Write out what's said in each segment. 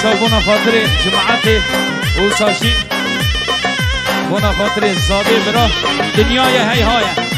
بنا خاطر جماعت اوساشی بنا خاطر زاده برا دنیای هی های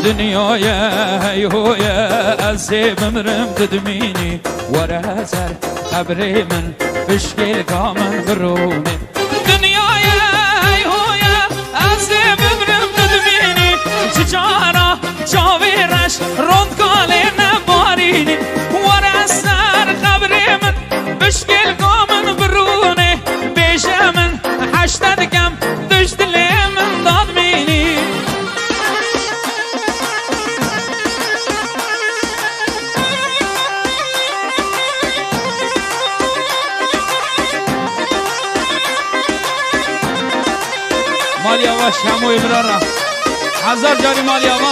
دنیای هی هوی از بمرم تدمینی ورا سر قبر من بشکل کامن برونه دنیای هی هوی از بمرم تدمینی چجارا چاویرش رند کاله نبارینی ورا سر قبر من بشکل کامن برونه بیش من حشتد کم دشت من داد مینی مالی آوا شمو ابرارا 1000 جاری مالی آوا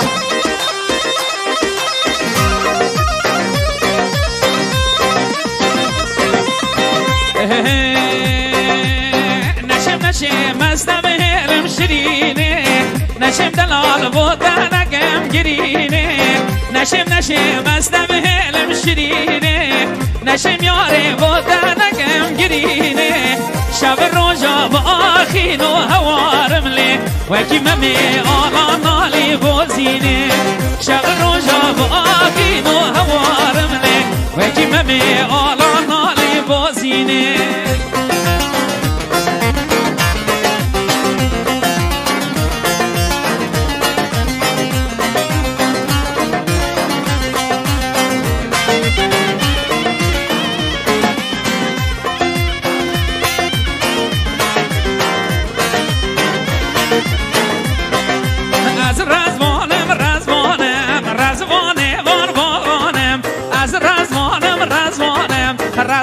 نشم مستم هرم شرینه نشم دلال بودنگم گرینه نشم مستم هرم شرینه نشم یاره بودنگم گرینه شب روزا با آخین و هوارم لی وکی ممی آلا نالی بوزینه شب روزا با آخین و هوارم لی وکی ممی آلا نالی بوزینه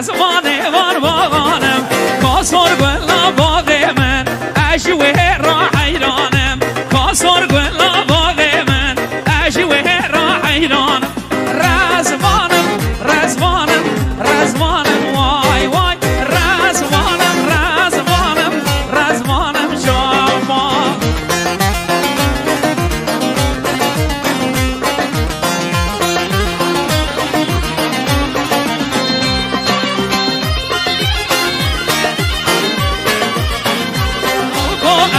رزوانه وانم کاسور گلا باغ من اجوه را حیرانم کاسور گلا باغ من اجوه را حیرانم رزوانم وای وای رزوانم جوان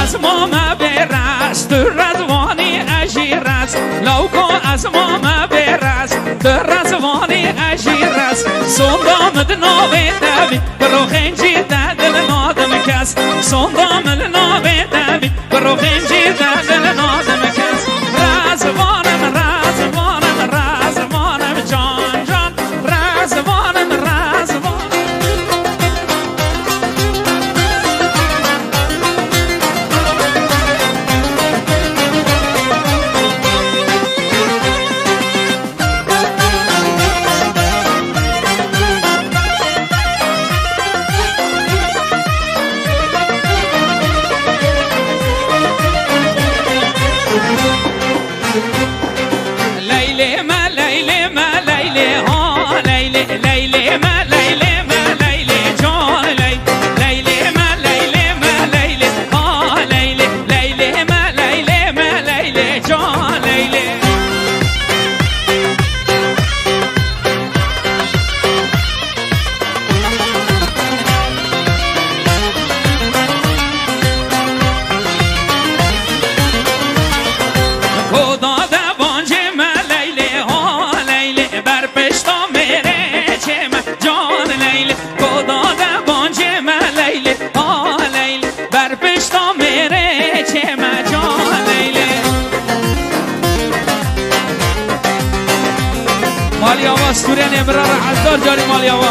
از ما برست در رزوانی اجیرست لوکو از ما برست در رزوانی اجیرست صندامد نوی دوی برو خنجی دل نادم کس صندامد نوی دوی برو خنجی دل نادم کس رزوانم جان جان رزوانم امرار حزدار جاری مالیاوا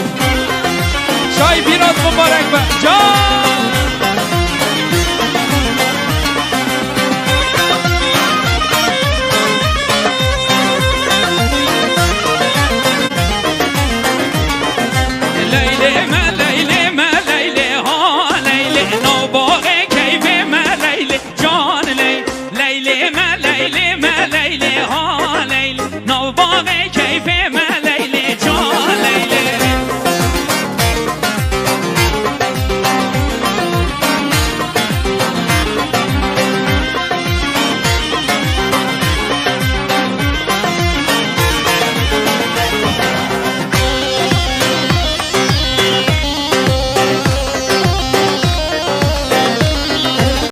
شای پیرات مبارک با جان لیلی ما لیلی ما لیلی ها لیلی نو باغ کیف ما لیلی جان لیلی ما لیلی ما لیلی ها لیلی نو باغ